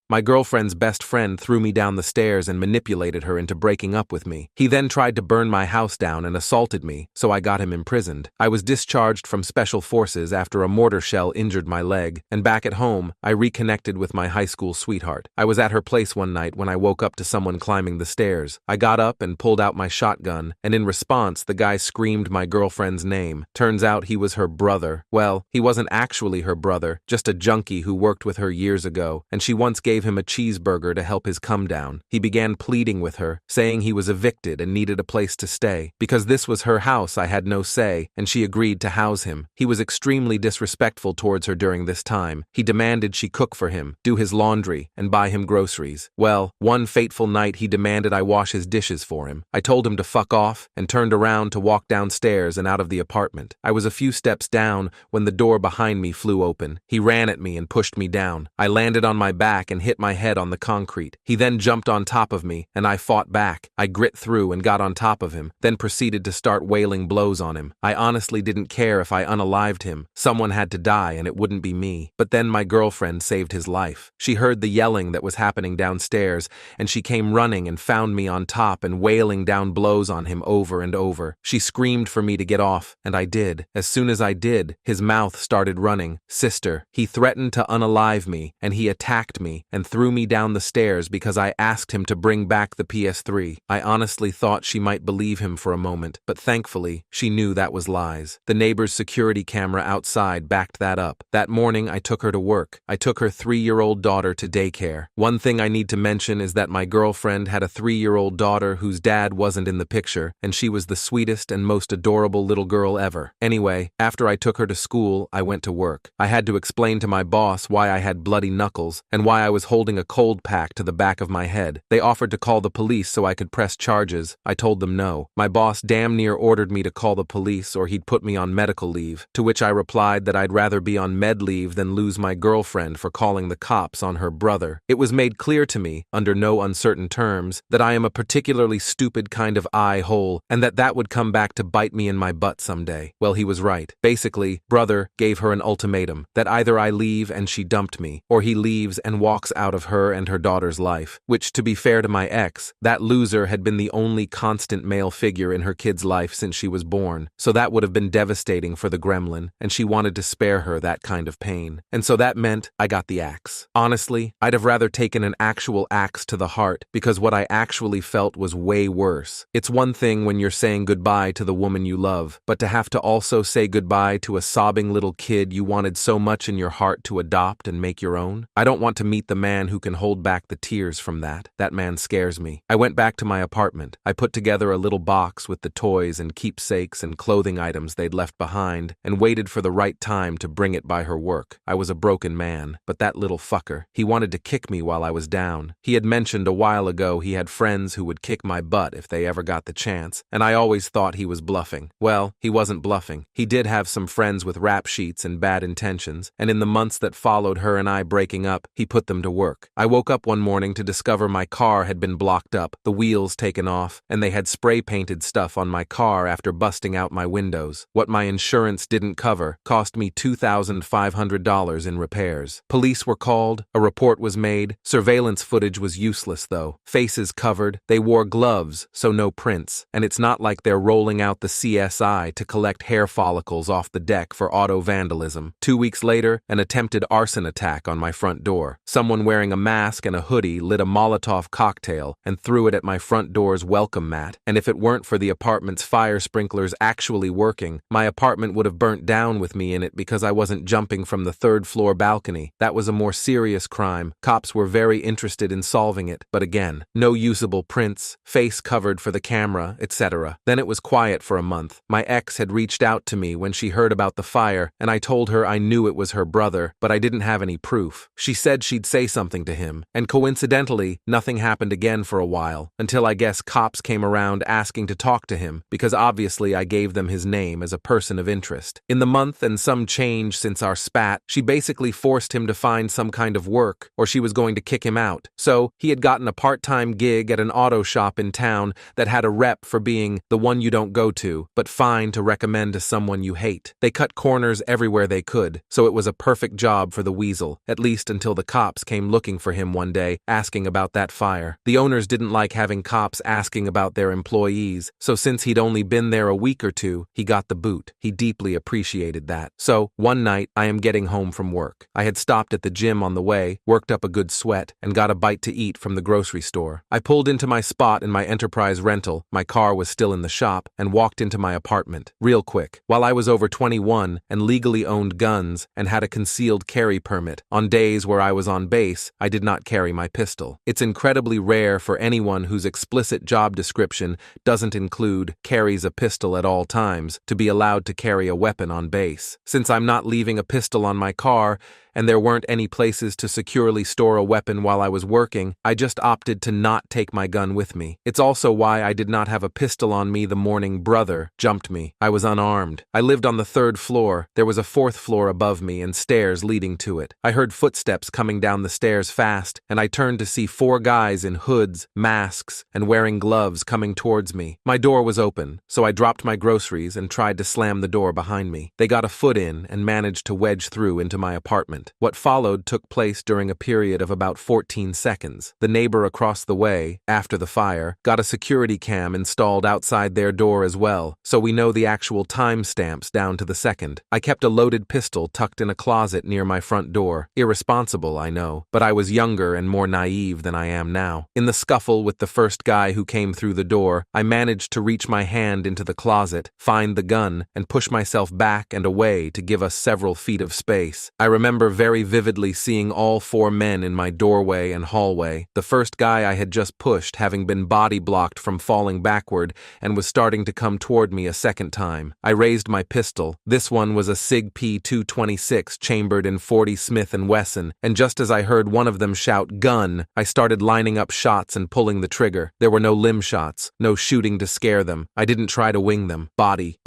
My girlfriend's best friend threw me down the stairs and manipulated her into breaking up with me. He then tried to burn my house down and assaulted me, so I got him imprisoned. I was discharged from special forces after a mortar shell injured my leg, and back at home, I reconnected with my high school sweetheart. I was at her place one night when I woke up to someone climbing the stairs. I got up and pulled out my shotgun, and in response, the guy screamed my girlfriend's name. Turns out he was her brother. Well, he wasn't actually her brother, just a junkie who worked with her years ago, and she once gave him a cheeseburger to help his come down. He began pleading with her, saying he was evicted and needed a place to stay. Because this was her house, I had no say, and she agreed to house him. He was extremely disrespectful towards her during this time. He demanded she cook for him, do his laundry, and buy him groceries. Well, one fateful night he demanded I wash his dishes for him. I told him to fuck off and turned around to walk downstairs and out of the apartment. I was a few steps down when the door behind me flew open. He ran at me and pushed me down. I landed on my back and hit my head on the concrete. He then jumped on top of me, and I fought back. I grit through and got on top of him, then proceeded to start wailing blows on him. I honestly didn't care if I unalived him. Someone had to die, and it wouldn't be me. But then my girlfriend saved his life. She heard the yelling that was happening downstairs, and she came running and found me on top and wailing down blows on him over and over. She screamed for me to get off, and I did. As soon as I did, his mouth started running. Sister, he threatened to unalive me, and he attacked me and threw me down the stairs because I asked him to bring back the PS3. I honestly thought she might believe him for a moment, but thankfully, she knew that was lies. The neighbor's security camera outside backed that up. That morning, I took her to work. I took her 3-year-old daughter to daycare. One thing I need to mention is that my girlfriend had a 3-year-old daughter whose dad wasn't in the picture, and she was the sweetest and most adorable little girl ever. Anyway, after I took her to school, I went to work. I had to explain to my boss why I had bloody knuckles and why I was holding a cold pack to the back of my head. They offered to call the police so I could press charges. I told them no. My boss damn near ordered me to call the police or he'd put me on medical leave, to which I replied that I'd rather be on med leave than lose my girlfriend for calling the cops on her brother. It was made clear to me, under no uncertain terms, that I am a particularly stupid kind of eye-hole and that would come back to bite me in my butt someday. Well, he was right. Basically, brother gave her an ultimatum that either I leave and she dumped me, or he leaves and walks out of her and her daughter's life, which, to be fair to my ex, that loser had been the only constant male figure in her kid's life since she was born, so that would have been devastating for the gremlin, and she wanted to spare her that kind of pain. And so that meant I got the axe. Honestly, I'd have rather taken an actual axe to the heart, because what I actually felt was way worse. It's one thing when you're saying goodbye to the woman you love, but to have to also say goodbye to a sobbing little kid you wanted so much in your heart to adopt and make your own? I don't want to meet the man who can hold back the tears from that. That man scares me. I went back to my apartment. I put together a little box with the toys and keepsakes and clothing items they'd left behind and waited for the right time to bring it by her work. I was a broken man, but that little fucker, he wanted to kick me while I was down. He had mentioned a while ago he had friends who would kick my butt if they ever got the chance, and I always thought he was bluffing. Well, he wasn't bluffing. He did have some friends with rap sheets and bad intentions, and in the months that followed her and I breaking up, he put them to work. I woke up one morning to discover my car had been blocked up, the wheels taken off, and they had spray-painted stuff on my car after busting out my windows. What my insurance didn't cover cost me $2,500 in repairs. Police were called, a report was made. Surveillance footage was useless though. Faces covered, they wore gloves, so no prints, and it's not like they're rolling out the CSI to collect hair follicles off the deck for auto vandalism. 2 weeks later, an attempted arson attack on my front door. Someone wearing a mask and a hoodie lit a Molotov cocktail and threw it at my front door's welcome mat, and if it weren't for the apartment's fire sprinklers actually working, my apartment would have burnt down with me in it because I wasn't jumping from the third-floor balcony. That was a more serious crime. Cops were very interested in solving it, but again, no usable prints, face covered for the camera, etc. Then it was quiet for a month. My ex had reached out to me when she heard about the fire, and I told her I knew it was her brother, but I didn't have any proof. She said she'd say something to him, and coincidentally, nothing happened again for a while, until I guess cops came around asking to talk to him, because obviously I gave them his name as a person of interest. In the month and some change since our spat, she basically forced him to find some kind of work, or she was going to kick him out. So, he had gotten a part-time gig at an auto shop in town that had a rep for being the one you don't go to, but fine to recommend to someone you hate. They cut corners everywhere they could, so it was a perfect job for the weasel, at least until the cops came came looking for him one day, asking about that fire. The owners didn't like having cops asking about their employees, so since he'd only been there a week or two, he got the boot. He deeply appreciated that. So, one night, I am getting home from work. I had stopped at the gym on the way, worked up a good sweat, and got a bite to eat from the grocery store. I pulled into my spot in my Enterprise rental, my car was still in the shop, and walked into my apartment. Real quick. While I was over 21 and legally owned guns and had a concealed carry permit, on days where I was on base, I did not carry my pistol. It's incredibly rare for anyone whose explicit job description doesn't include carries a pistol at all times to be allowed to carry a weapon on base. Since I'm not leaving a pistol on my car, and there weren't any places to securely store a weapon while I was working, I just opted to not take my gun with me. It's also why I did not have a pistol on me the morning brother jumped me. I was unarmed. I lived on the 3rd floor. There was a 4th floor above me and stairs leading to it. I heard footsteps coming down the stairs fast, and I turned to see 4 guys in hoods, masks, and wearing gloves coming towards me. My door was open, so I dropped my groceries and tried to slam the door behind me. They got a foot in and managed to wedge through into my apartment. What followed took place during a period of about 14 seconds. The neighbor across the way, after the fire, got a security cam installed outside their door as well, so we know the actual timestamps down to the second. I kept a loaded pistol tucked in a closet near my front door. Irresponsible, I know, but I was younger and more naive than I am now. In the scuffle with the first guy who came through the door, I managed to reach my hand into the closet, find the gun, and push myself back and away to give us several feet of space. I remember very vividly seeing all 4 men in my doorway and hallway, the first guy I had just pushed having been body blocked from falling backward and was starting to come toward me a second time. I raised my pistol. This one was a SIG P226 chambered in .40 Smith & Wesson, and just as I heard one of them shout, "Gun," I started lining up shots and pulling the trigger. There were no limb shots, no shooting to scare them. I didn't try to wing them. Body,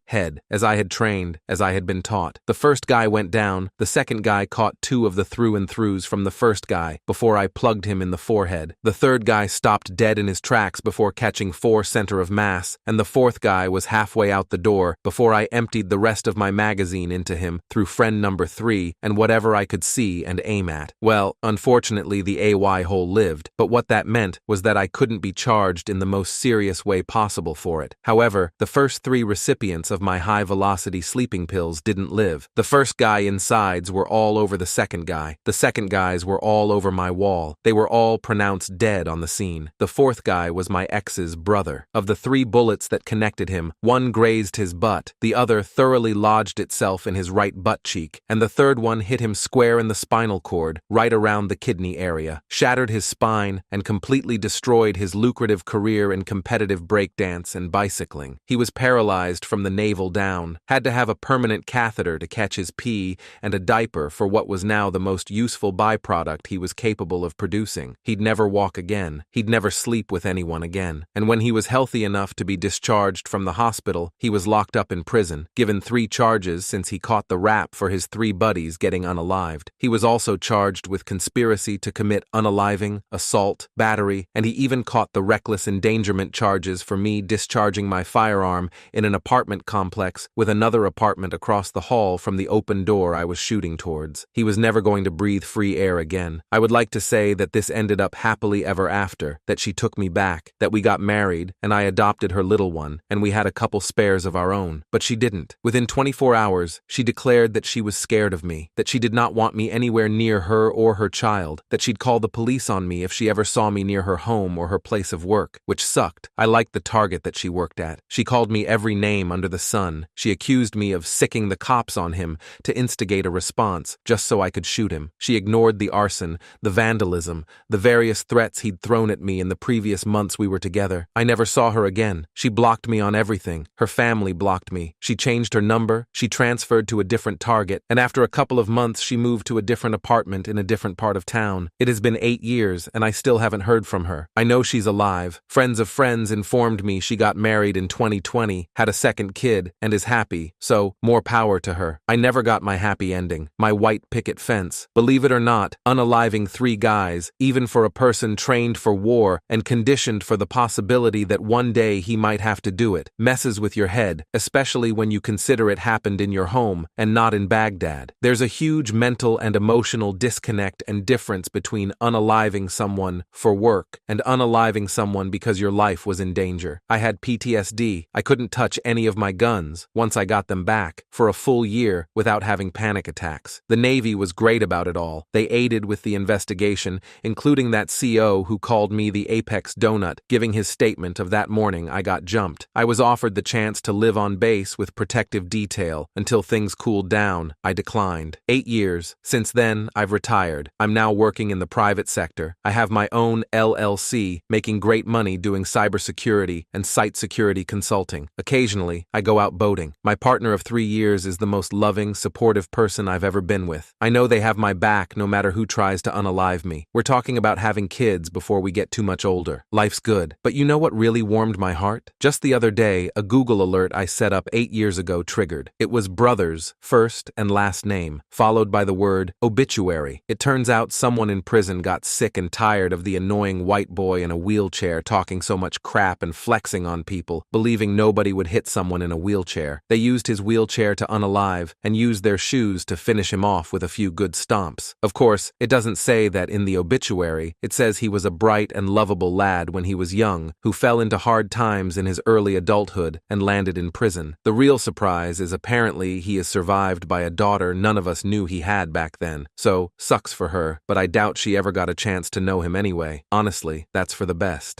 head, as I had trained, as I had been taught. The first guy went down, the second guy caught 2 of the through-and-throughs from the first guy before I plugged him in the forehead. The third guy stopped dead in his tracks before catching 4 center of mass, and the fourth guy was halfway out the door before I emptied the rest of my magazine into him through friend number 3 and whatever I could see and aim at. Well, unfortunately the AY hole lived, but what that meant was that I couldn't be charged in the most serious way possible for it. However, the first 3 recipients of my high-velocity sleeping pills didn't live. The first guy insides were all over the second guy. The second guys were all over my wall. They were all pronounced dead on the scene. The fourth guy was my ex's brother. Of the 3 bullets that connected him, 1 grazed his butt, the other thoroughly lodged itself in his right butt cheek, and the third one hit him square in the spinal cord, right around the kidney area, shattered his spine, and completely destroyed his lucrative career in competitive breakdance and bicycling. He was paralyzed from the navel down, had to have a permanent catheter to catch his pee, and a diaper for what was now the most useful byproduct he was capable of producing. He'd never walk again. He'd never sleep with anyone again. And when he was healthy enough to be discharged from the hospital, he was locked up in prison, given 3 charges since he caught the rap for his 3 buddies getting unalived. He was also charged with conspiracy to commit unaliving, assault, battery, and he even caught the reckless endangerment charges for me discharging my firearm in an apartment complex with another apartment across the hall from the open door I was shooting towards. He was never going to breathe free air again. I would like to say that this ended up happily ever after, that she took me back, that we got married, and I adopted her little one, and we had a couple spares of our own. But she didn't. Within 24 hours, she declared that she was scared of me, that she did not want me anywhere near her or her child, that she'd call the police on me if she ever saw me near her home or her place of work, which sucked. I liked the target that she worked at. She called me every name under the sun. She accused me of sicking the cops on him to instigate a response, just so I could shoot him. She ignored the arson, the vandalism, the various threats he'd thrown at me in the previous months we were together. I never saw her again. She blocked me on everything. Her family blocked me. She changed her number, she transferred to a different target, and after a couple of months she moved to a different apartment in a different part of town. It has been 8 years, and I still haven't heard from her. I know she's alive. Friends of friends informed me she got married in 2020, had a second kid, and is happy, so more power to her. I never got my happy ending. My white picket fence. Believe it or not, unaliving 3 guys, even for a person trained for war and conditioned for the possibility that one day he might have to do it, messes with your head, especially when you consider it happened in your home and not in Baghdad. There's a huge mental and emotional disconnect and difference between unaliving someone for work and unaliving someone because your life was in danger. I had PTSD. I couldn't touch any of my guns, once I got them back, for a full year without having panic attacks. The Navy was great about it all. They aided with the investigation, including that CO who called me the Apex Donut, giving his statement of that morning I got jumped. I was offered the chance to live on base with protective detail until things cooled down. I declined. 8 years. Since then, I've retired. I'm now working in the private sector. I have my own LLC, making great money doing cybersecurity and site security consulting. Occasionally, I go out boating. My partner of 3 years is the most loving, supportive person I've ever been with. I know they have my back no matter who tries to unalive me. We're talking about having kids before we get too much older. Life's good. But you know what really warmed my heart? Just the other day, a Google alert I set up 8 years ago triggered. It was brothers, first and last name, followed by the word obituary. It turns out someone in prison got sick and tired of the annoying white boy in a wheelchair talking so much crap and flexing on people, believing nobody would hit someone in a wheelchair. They used his wheelchair to unalive and used their shoes to finish him off with a few good stomps. Of course, it doesn't say that in the obituary. It says he was a bright and lovable lad when he was young, who fell into hard times in his early adulthood and landed in prison. The real surprise is apparently he is survived by a daughter none of us knew he had back then. So, sucks for her, but I doubt she ever got a chance to know him anyway. Honestly, that's for the best.